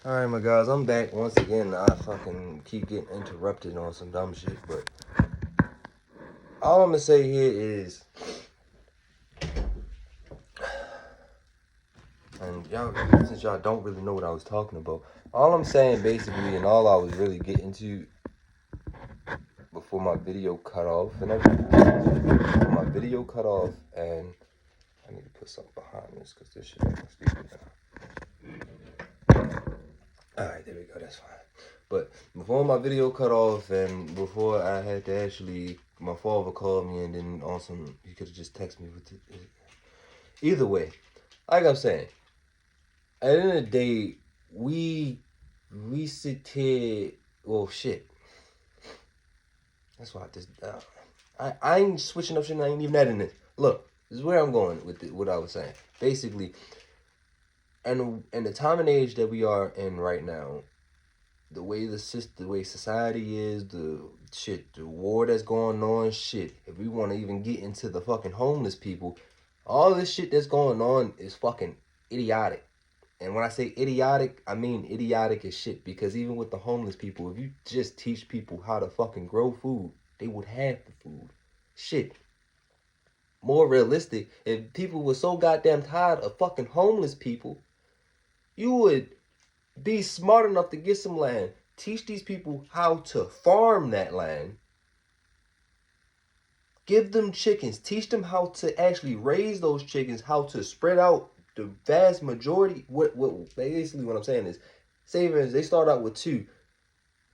Alright, my guys, I'm back once again. I fucking keep getting interrupted on some dumb shit, but all I'm gonna say here is, and y'all, since y'all don't really know what I was talking about, all I'm saying basically, and all I was really getting to before my video cut off, and everything, my video cut off, and I need to put something behind this because this shit ain't stupid now. Alright, there we go, that's fine. But before my video cut off and before I had to actually, my father called me and then also he could have just texted me with it. Either way, like I'm saying, at the end of the day, we sit here, well shit. That's why I just, I ain't switching up shit and I ain't even adding this. Look, this is where I'm going with what I was saying. Basically, and the time and age that we are in right now, the way the way society is, the war that's going on, shit. If we want to even get into the fucking homeless people, all this shit that's going on is fucking idiotic. And when I say idiotic, I mean idiotic as shit. Because even with the homeless people, if you just teach people how to fucking grow food, they would have the food. Shit. More realistic, if people were so goddamn tired of fucking homeless people, you would be smart enough to get some land, teach these people how to farm that land, give them chickens, teach them how to actually raise those chickens, how to spread out the vast majority. Basically what I'm saying is, say they start out with 2,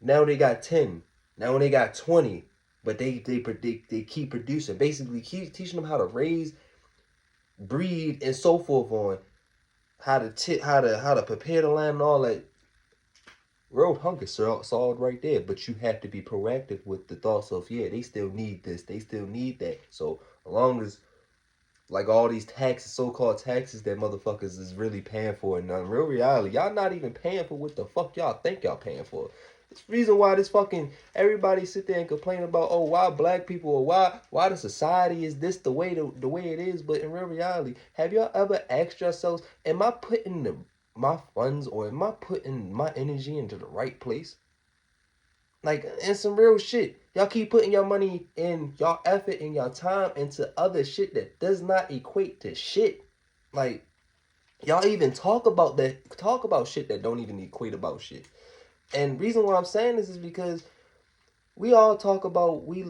now they got 10, now they got 20, but they keep producing. Basically, keep teaching them how to raise, breed, and so forth on how to prepare the land and all that. World hunger solved right there, but you have to be proactive with the thoughts of, yeah, they still need this, they still need that. So as long as, like, all these taxes, so-called taxes that motherfuckers is really paying for, and in real reality, y'all not even paying for what the fuck y'all think y'all paying for. It's the reason why this fucking, everybody sit there and complain about, oh, why black people, or why the society is this the way it is. But in real reality, have y'all ever asked yourselves, am I putting my funds, or am I putting my energy into the right place? Like, in some real shit. Y'all keep putting your money and y'all effort and y'all time into other shit that does not equate to shit. Like, y'all even talk about shit that don't even equate about shit. And reason why I'm saying this is because we all talk about we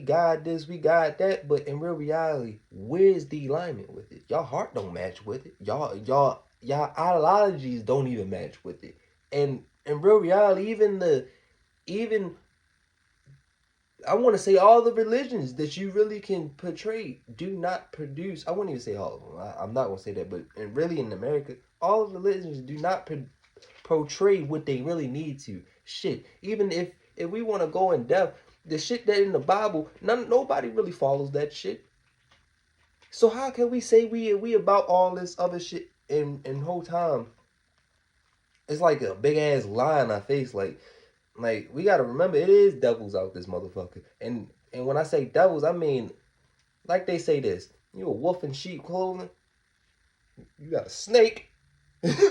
got this, we got that, but in real reality, where's the alignment with it? Y'all heart don't match with it. Y'all ideologies don't even match with it. And in real reality, even I want to say all the religions that you really can portray do not produce. I wouldn't even say all of them. I'm not going to say that, but really in America, all of the religions do not portray what they really need to. Shit, even if we want to go in depth, the shit that in the Bible, nobody really follows that shit. So how can we say we about all this other shit in whole time? It's like a big ass lie in our face. Like we gotta remember, it is devils out this motherfucker. And when I say devils, I mean, like they say this, you a wolf in sheep clothing, you got a snake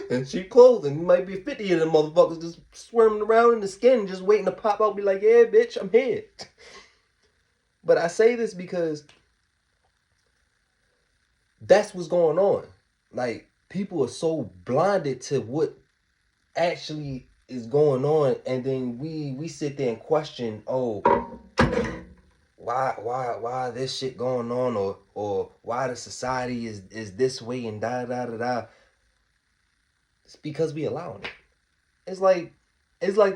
in sheep clothing. You might be 50 of them motherfuckers just swarming around in the skin, just waiting to pop out, be like, yeah, bitch, I'm here. But I say this because that's what's going on. Like, people are so blinded to what actually is going on, and then we sit there and question, oh, why this shit going on, or why the society is this way, and da da da da. It's because we allowing it. It's like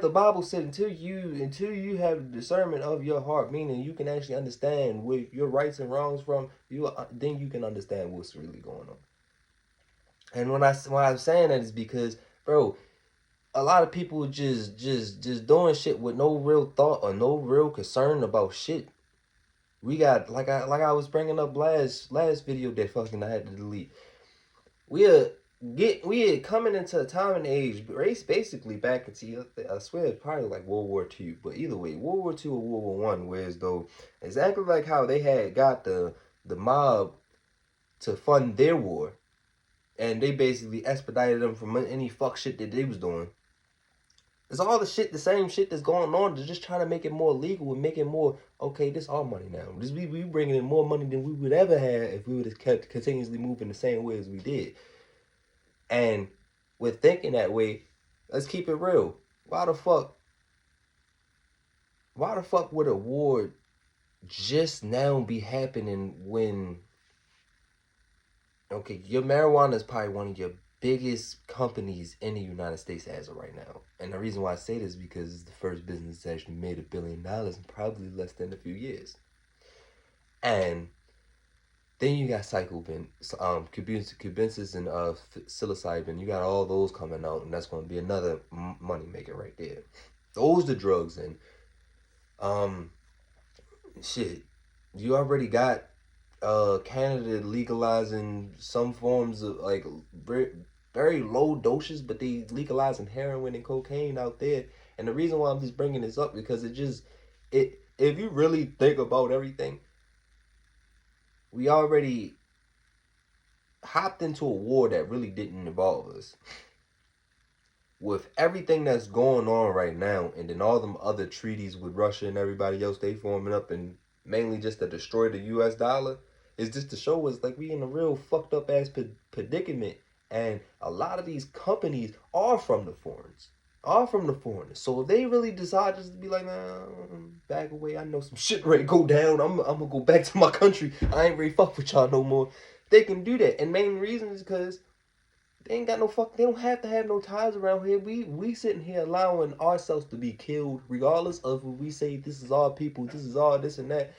the Bible said, until you have discernment of your heart, meaning you can actually understand where your rights and wrongs from, then you can understand what's really going on. And when I'm saying that is because, bro, a lot of people just doing shit with no real thought or no real concern about shit. We got, like I was bringing up last video that fucking I had to delete. We are coming into a time and age, race basically back into, I swear it's probably like World War II, but either way, World War II or World War One, whereas though exactly like how they had got the mob to fund their war. and they basically expedited them from any fuck shit that they was doing. It's all the same shit that's going on. They're just trying to make it more legal and make it more, okay, this our money now. We bringing in more money than we would ever have if we would have kept continuously moving the same way as we did. And with thinking that way, let's keep it real. Why the fuck would a war just now be happening when, okay, your marijuana is probably one of your biggest companies in the United States as of right now. And the reason why I say this is because it's the first business that actually made $1 billion in probably less than a few years. And then you got cubensis and psilocybin. You got all those coming out, and that's going to be another money maker right there. Those the drugs, and shit, you already got Canada legalizing some forms of like very, very low doses, but they legalizing heroin and cocaine out there. And the reason why I'm just bringing this up because if you really think about everything, we already hopped into a war that really didn't involve us. With everything that's going on right now, and then all them other treaties with Russia and everybody else, they forming up, and mainly just to destroy the U.S. dollar, is just to show us like we in a real fucked up ass predicament. And a lot of these companies are from the foreigners. So if they really decide just to be like, nah, back away, I know some shit ready to go down. I'm gonna go back to my country. I ain't ready to fuck with y'all no more. They can do that. And main reason is because they ain't got no fuck. They don't have to have no ties around here. We sitting here allowing ourselves to be killed, regardless of what we say. This is our people. This is all this and that.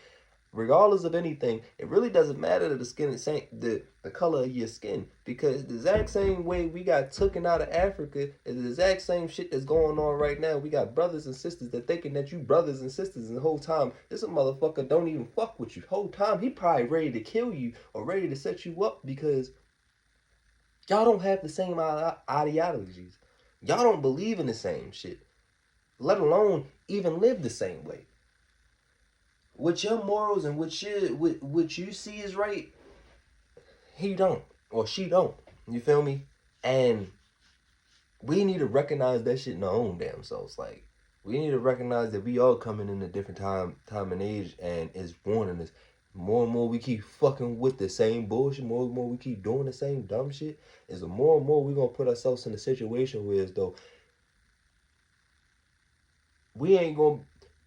Regardless of anything, it really doesn't matter the skin and the color of your skin, because the exact same way we got taken out of Africa is the exact same shit that's going on right now. We got brothers and sisters that thinking that you brothers and sisters, and the whole time this a motherfucker don't even fuck with you. Whole time he probably ready to kill you or ready to set you up because y'all don't have the same ideologies. Y'all don't believe in the same shit, let alone even live the same way. What your morals and what you see is right, he don't or she don't. You feel me? And we need to recognize that shit in our own damn selves. Like we need to recognize that we all coming in a different time and age, and it's warning us. More and more we keep fucking with the same bullshit, more and more we keep doing the same dumb shit, is the more and more we're gonna put ourselves in a situation where as though we ain't gonna,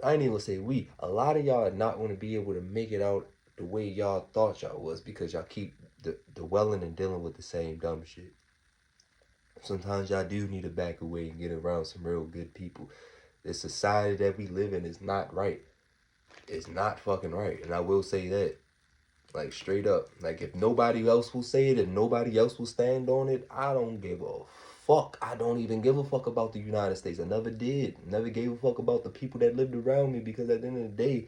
I ain't even gonna say we, a lot of y'all are not gonna be able to make it out the way y'all thought y'all was because y'all keep dwelling and dealing with the same dumb shit. Sometimes y'all do need to back away and get around some real good people. The society that we live in is not right. It's not fucking right. And I will say that. Like straight up. Like if nobody else will say it and nobody else will stand on it, I don't give a fuck. I don't even give a fuck about the United States. I never did. Never gave a fuck about the people that lived around me, because at the end of the day,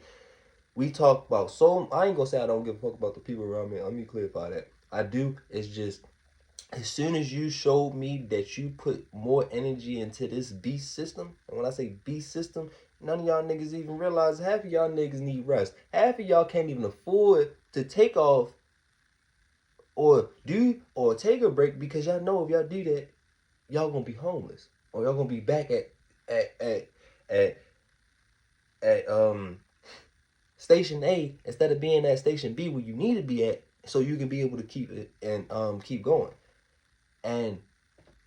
we talk about so I ain't gonna say I don't give a fuck about the people around me. Let me clarify that. I do. It's just as soon as you showed me that you put more energy into this beast system, and when I say beast system, none of y'all niggas even realize half of y'all niggas need rest. Half of y'all can't even afford to take off or take a break, because y'all know if y'all do that, y'all gonna be homeless, or y'all gonna be back at at at at station A instead of being at station B where you need to be at, so you can be able to keep it and keep going. And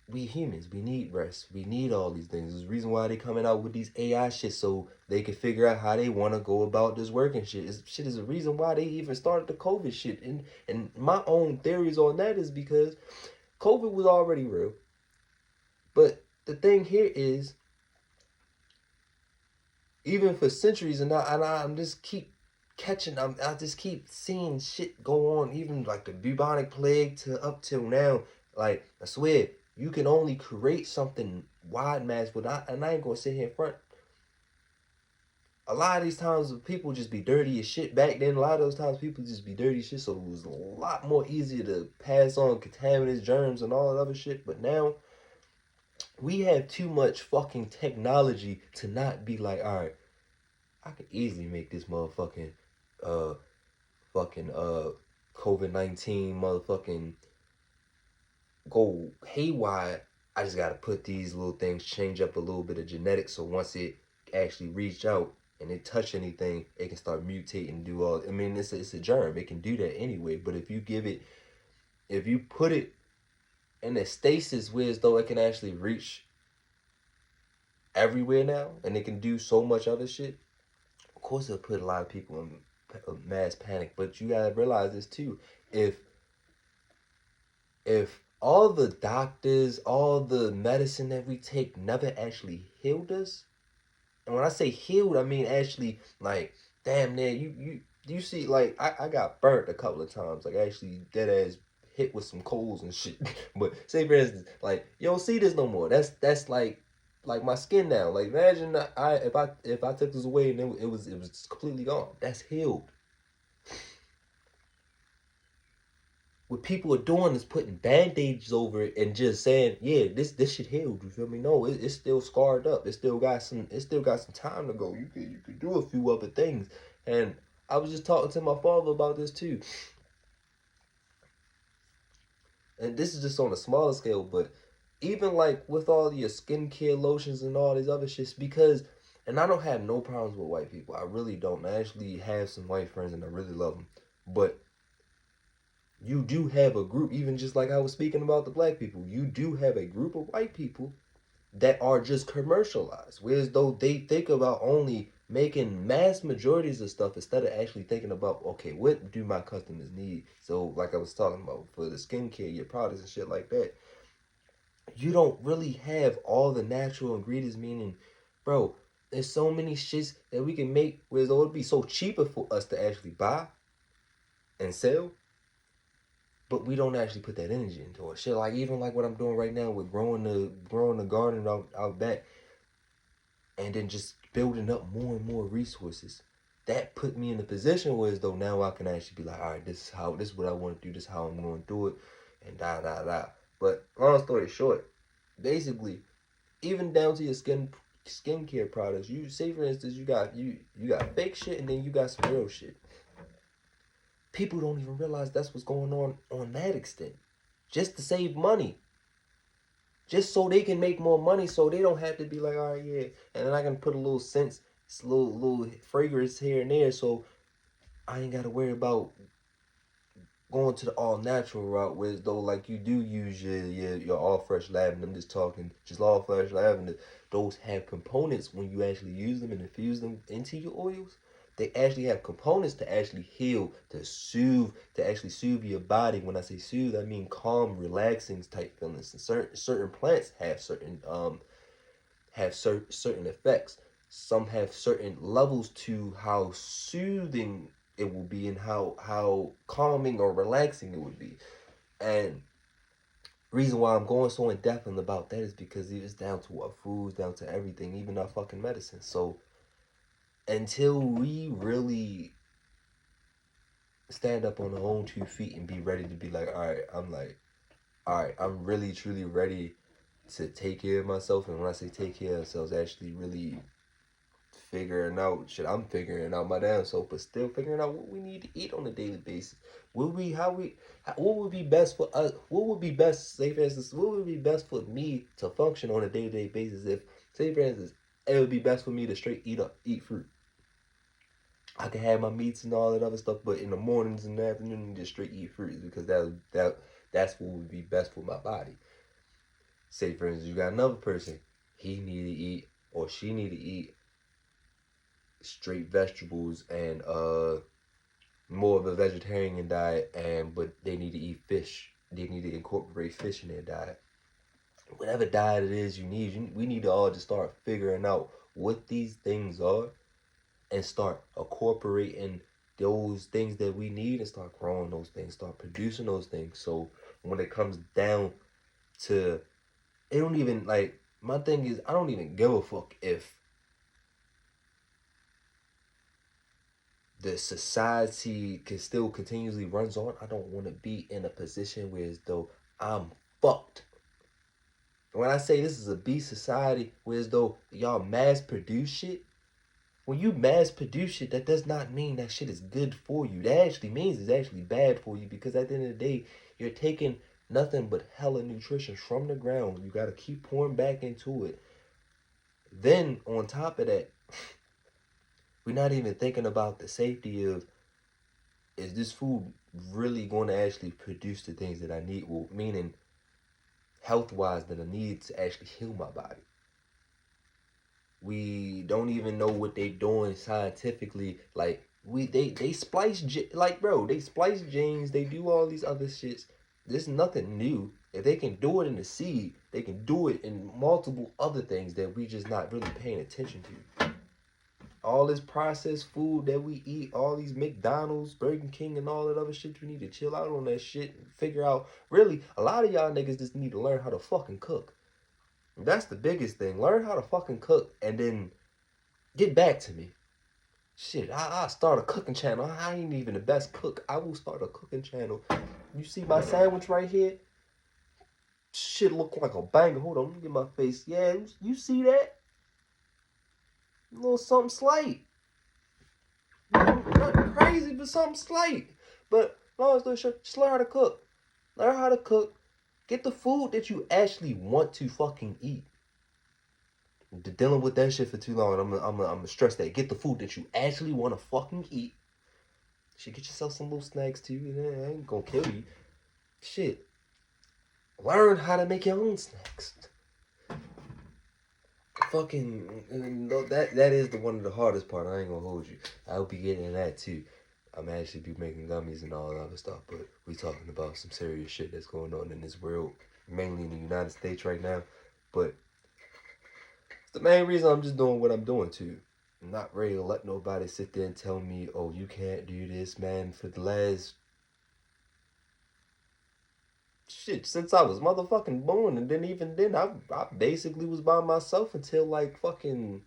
we humans, we need rest. We need all these things. There's a reason why they coming out with these AI shit, so they can figure out how they want to go about this work and shit. Shit is a reason why they even started the COVID shit. And my own theories on that is because COVID was already real. But the thing here is, even for centuries, and I'm just keep catching, I just keep seeing shit go on, even like the bubonic plague to up till now. Like, I swear, you can only create something wide mass without, and I ain't gonna sit here in front. A lot of these times people just be dirty as shit. Back then, a lot of those times people just be dirty as shit, so it was a lot more easier to pass on contaminants, germs, and all that other shit. But now, we have too much fucking technology to not be like, all right, I could easily make this motherfucking uh fucking COVID-19 motherfucking go haywire, I just gotta put these little things, change up a little bit of genetics, so once it actually reach out and it touch anything, it can start mutating and do all. I mean, it's a germ. It can do that anyway. But if you put it in a stasis where as though it can actually reach everywhere now, and it can do so much other shit, of course it'll put a lot of people in mass panic. But you gotta realize this too. If all the doctors, all the medicine that we take never actually healed us, and when I say healed, I mean actually like damn near you see like I got burnt a couple of times, like actually dead ass hit with some coals and shit. But say for instance, like you don't see this no more. That's like my skin now. Like imagine if I took this away and it was completely gone. That's healed. What people are doing is putting band-aids over it and just saying, yeah, this shit healed. You feel me? No, it's still scarred up. It still got some time to go. You could do a few other things. And I was just talking to my father about this too. And this is just on a smaller scale, but even like with all your skincare lotions and all these other shits, because and I don't have no problems with white people. I really don't. I actually have some white friends and I really love them. But you do have a group, even just like I was speaking about the black people, you do have a group of white people that are just commercialized, whereas though they think about only making mass majorities of stuff instead of actually thinking about, okay, what do my customers need? So like I was talking about for the skincare, your products and shit like that, you don't really have all the natural ingredients, meaning, bro, there's so many shits that we can make, whereas though it'd be so cheaper for us to actually buy and sell, but we don't actually put that energy into it. Shit, like even like what I'm doing right now with growing the garden out back, and then just building up more and more resources. That put me in a position where as though now I can actually be like, all right, this is what I want to do. This is how I'm going to do it, and da da da. But long story short, basically, even down to your skincare products, you say for instance, you got fake shit, and then you got some real shit. People don't even realize that's what's going on that extent. Just to save money. Just so they can make more money, so they don't have to be like, all right, yeah. And then I can put a little scent, little fragrance here and there, so I ain't got to worry about going to the all natural route, whereas though like you do use your all fresh lavender. I'm just talking just all fresh lavender. Those have components when you actually use them and infuse them into your oils. They actually have components to actually heal, to actually soothe your body. When I say soothe, I mean calm, relaxing type feelings. And certain plants have certain effects. Some have certain levels to how soothing it will be and how calming or relaxing it would be. And reason why I'm going so in depth about that is because it's down to our foods, down to everything, even our fucking medicine. So until we really stand up on our own 2 feet and be ready to be like, all right, I'm really truly ready to take care of myself. And when I say take care of ourselves, actually really figuring out shit. I'm figuring out my damn self, but still figuring out what we need to eat on a daily basis. What would be best for us? What would be best, say for instance, what would be best for me to function on a day-to-day basis? If, say for instance, it would be best for me to straight eat fruit. I can have my meats and all that other stuff, but in the mornings and the afternoon, just straight eat fruit because that's what would be best for my body. Say for instance, you got another person, he need to eat or she need to eat straight vegetables and more of a vegetarian diet, and but they need to eat fish. They need to incorporate fish in their diet. Whatever diet it is we need to all just start figuring out what these things are and start incorporating those things that we need and start growing those things, start producing those things. So when it comes down to it, don't even like my thing is I don't even give a fuck if the society can still continuously runs on. I don't want to be in a position where as though I'm fucked. When I say this is a beast society, where as though y'all mass produce shit, when you mass produce shit, that does not mean that shit is good for you. That actually means it's actually bad for you because at the end of the day, you're taking nothing but hella nutrition from the ground. You gotta keep pouring back into it. Then on top of that, we're not even thinking about the safety of, is this food really going to actually produce the things that I need? Well, meaning health-wise that I need to actually heal my body. We don't even know what they doing scientifically. Like they splice like bro, they splice genes. They do all these other shits. There's nothing new. If they can do it in the seed, they can do it in multiple other things that we just not really paying attention to. All this processed food that we eat, all these McDonald's, Burger King, and all that other shit, we need to chill out on that shit and figure out. Really, a lot of y'all niggas just need to learn how to fucking cook. That's the biggest thing. Learn how to fucking cook and then get back to me. Shit, I'll start a cooking channel. I ain't even the best cook. I will start a cooking channel. You see my sandwich right here? Shit look like a banger. Hold on, let me get my face. Yeah, you see that? A little something slight. Nothing crazy, but something slight. But long story short, just learn how to cook. Learn how to cook. Get the food that you actually want to fucking eat. Dealing with that shit for too long, and I'm gonna stress that. Get the food that you actually want to fucking eat. Shit, get yourself some little snacks too. It ain't gonna kill you. Shit. Learn how to make your own snacks. Fucking that is one of the hardest part. I ain't gonna hold you. I'll be getting that too. I'm actually be making gummies and all that other stuff, but we talking about some serious shit that's going on in this world, mainly in the United States right now. But the main reason I'm just doing what I'm doing too. I'm not ready to let nobody sit there and tell me, oh, you can't do this, man. For the last shit, since I was motherfucking born, and then even then, I basically was by myself until like fucking.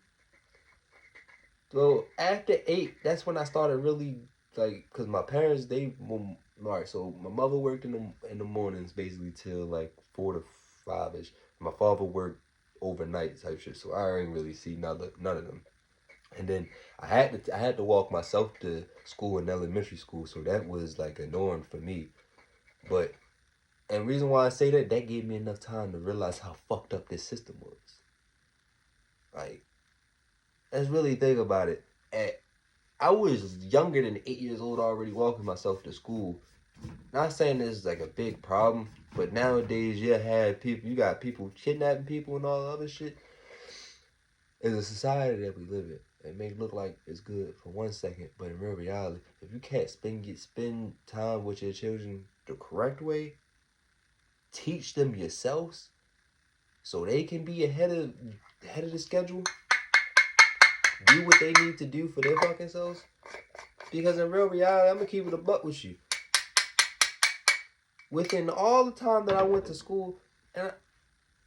So after 8, that's when I started really like, cause my parents all right. So my mother worked in the mornings basically till like 4 to 5 ish. My father worked overnight type shit, so I ain't really see none of them. And then I had to walk myself to school in elementary school, so that was like a norm for me. But and reason why I say that gave me enough time to realize how fucked up this system was. Like, let's really think about it. I was younger than 8 years old already walking myself to school. Not saying this is like a big problem, but nowadays you got people kidnapping people and all the other shit. It's a society that we live in. It may look like it's good for 1 second, but in real reality, if you can't spend time with your children the correct way, teach them yourselves, so they can be ahead of the schedule, do what they need to do for their fucking selves. Because in real reality, I'm gonna keep it a buck with you. Within all the time that I went to school, and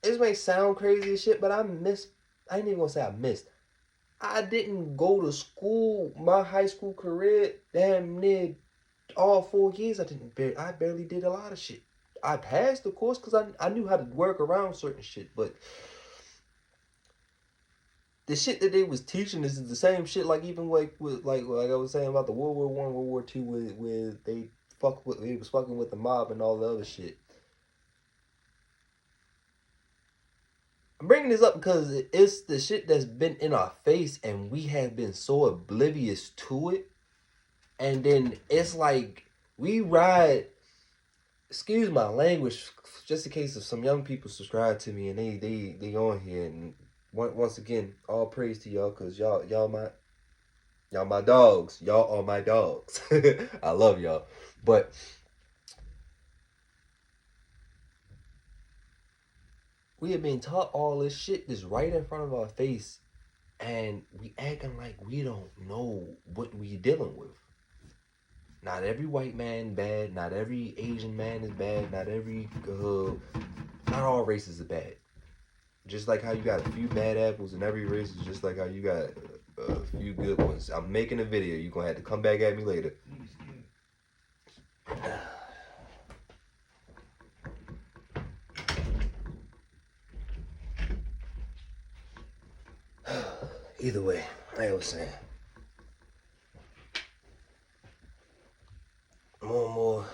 this may sound crazy as shit, but I ain't even gonna say I missed. I didn't go to school, my high school career, damn near all 4 years. I barely did a lot of shit. I passed, of course, because I knew how to work around certain shit, but the shit that they was teaching is the same shit, like even like I was saying about the World War I, World War II, where they was fucking with the mob and all the other shit. I'm bringing this up because it's the shit that's been in our face, and we have been so oblivious to it. And then it's like we ride. Excuse my language, just in case if some young people subscribe to me and they on here, and once again, all praise to y'all, cause y'all my dogs. Y'all are my dogs. I love y'all. But we have been taught all this shit just right in front of our face, and we acting like we don't know what we dealing with. Not every white man bad. Not every Asian man is bad. Not all races are bad. Just like how you got a few bad apples in every race, is just like how you got a few good ones. I'm making a video. You're going to have to come back at me later. Either way, like I was saying, more and more,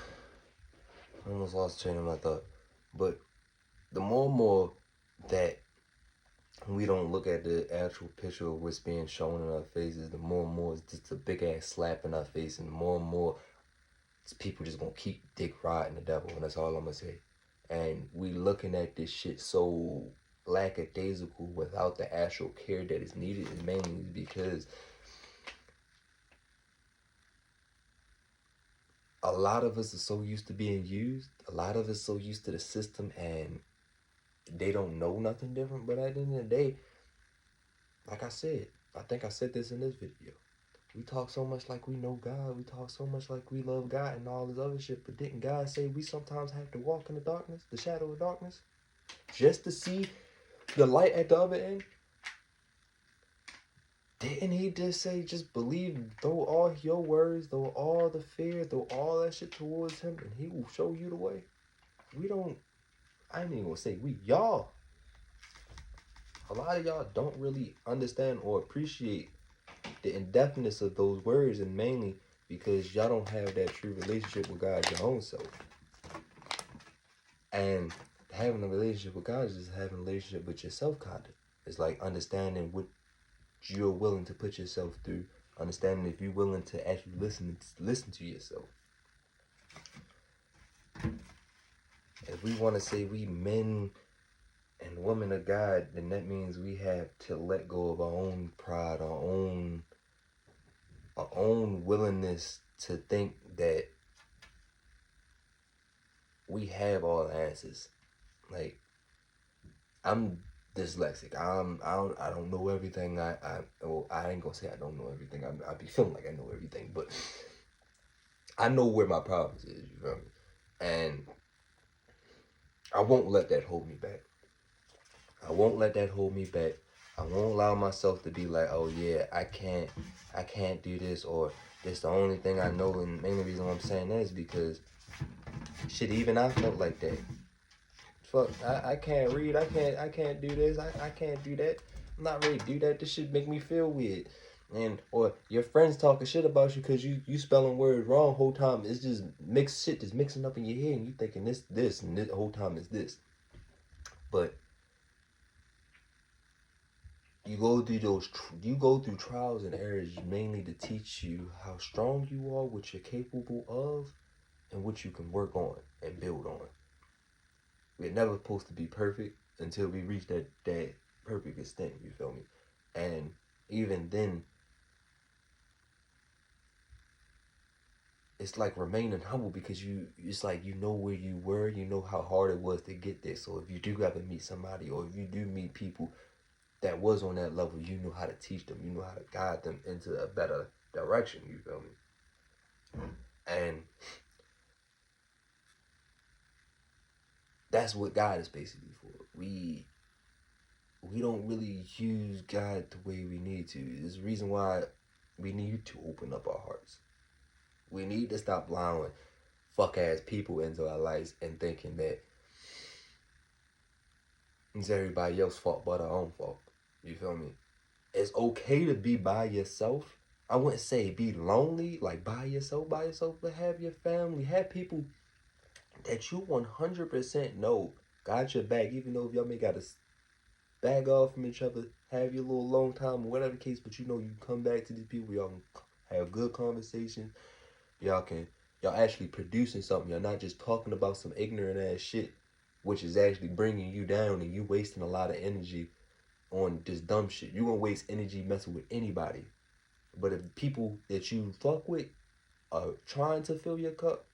I almost lost train of my thought. But the more and more that we don't look at the actual picture of what's being shown in our faces, the more and more it's just a big ass slap in our face, and the more and more people just gonna keep dick riding the devil, and that's all I'm gonna say. And we looking at this shit so lackadaisical without the actual care that is needed, is mainly because a lot of us are so used to being used, a lot of us so used to the system, and they don't know nothing different. But at the end of the day, like I said, I think I said this in this video, we talk so much like we know God, we talk so much like we love God and all this other shit, but didn't God say we sometimes have to walk in the darkness, the shadow of darkness, just to see the light at the other end? Didn't he just say, just believe, throw all your worries, throw all the fear, throw all that shit towards him, and he will show you the way? We don't, I ain't even gonna say we, y'all. A lot of y'all don't really understand or appreciate the indefiniteness of those words, and mainly because y'all don't have that true relationship with God your own self. And having a relationship with God is just having a relationship with yourself, kind of. It's like understanding what you're willing to put yourself through, understanding if you're willing to actually listen to yourself. If we want to say we men and women of God, then that means we have to let go of our own pride, our own willingness to think that we have all the answers. Like, I'm dyslexic. I don't know everything. I ain't gonna say I don't know everything. I be feeling like I know everything, but I know where my problems is. You feel me? And I won't let that hold me back. I won't let that hold me back. I won't allow myself to be like, oh yeah, I can't do this, or this the only thing I know. And the main reason why I'm saying that is because shit, even I felt like that. Fuck, I can't read, I can't do this, I can't do that. I'm not ready to do that. This shit make me feel weird. And or your friends talking shit about you because you spelling words wrong whole time. It's just mixed shit just mixing up in your head, and you thinking this and this whole time is this. But you go through trials and errors mainly to teach you how strong you are, what you're capable of, and what you can work on and build on. We're never supposed to be perfect until we reach that perfect extent, you feel me? And even then, it's like remaining humble because it's like you know where you were, you know how hard it was to get there. So if you do ever meet somebody, or if you do meet people that was on that level, you know how to teach them, you know how to guide them into a better direction, you feel me? And that's what God is basically for. We don't really use God the way we need to. There's a reason why we need to open up our hearts. We need to stop allowing fuck ass people into our lives and thinking that it's everybody else's fault but our own fault. You feel me? It's okay to be by yourself. I wouldn't say be lonely, like by yourself, but have your family, have people that you 100% know got your back, even though if y'all may gotta bag off from each other, have your little long time or whatever the case, but you know you come back to these people, y'all can have good conversations, y'all actually producing something, y'all not just talking about some ignorant ass shit, which is actually bringing you down, and you wasting a lot of energy on this dumb shit. You gonna waste energy messing with anybody. But if people that you fuck with are trying to fill your cup,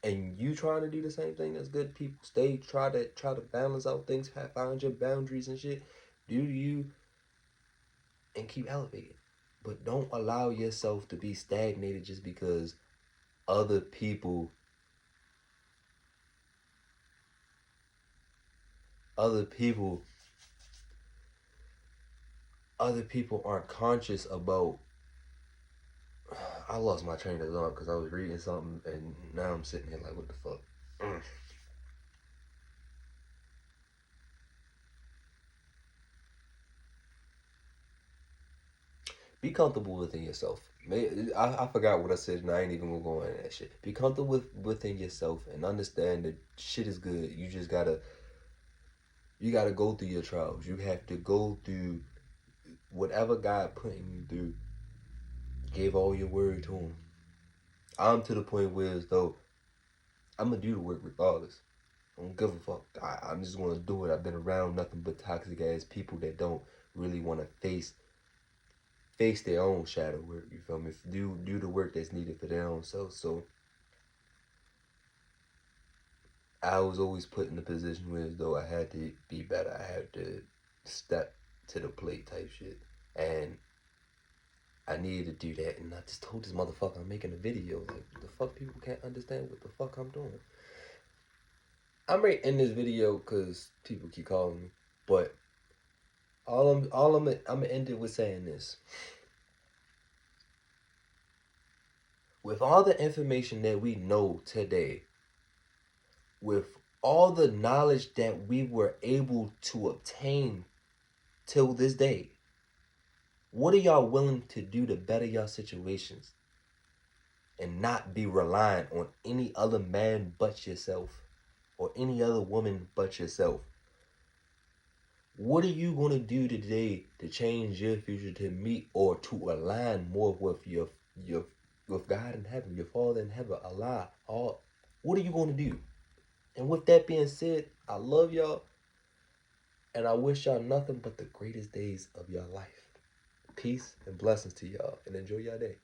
and you trying to do the same thing, that's good. People try to balance out things, find your boundaries and shit. Do you, and keep elevating. But don't allow yourself to be stagnated just because other people other people aren't conscious about. I lost my train of thought because I was reading something, and now I'm sitting here like, what the fuck? Be comfortable within yourself. I forgot what I said, and I ain't even gonna go into that shit. Be comfortable within yourself and understand that shit is good. You gotta go through your trials. You have to go through whatever God putting you through. Give all your word to Him. I'm to the point where as though I'm gonna do the work regardless. I don't give a fuck. I'm just gonna do it. I've been around nothing but toxic ass people that don't really want to face their own shadow work. You feel me? Do the work that's needed for their own self. So I was always put in the position where as though I had to be better. I had to step to the plate type shit, and I needed to do that. And I just told this motherfucker I'm making a video. Like, the fuck, people can't understand what the fuck I'm doing. I'm right in this video because people keep calling me, but I'm gonna end it with saying this. With all the information that we know today, with all the knowledge that we were able to obtain till this day, what are y'all willing to do to better y'all situations and not be reliant on any other man but yourself or any other woman but yourself? What are you going to do today to change your future, to meet or to align more with your with God in heaven, your Father in heaven, Allah? What are you going to do? And with that being said, I love y'all, and I wish y'all nothing but the greatest days of your life. Peace and blessings to y'all, and enjoy your day.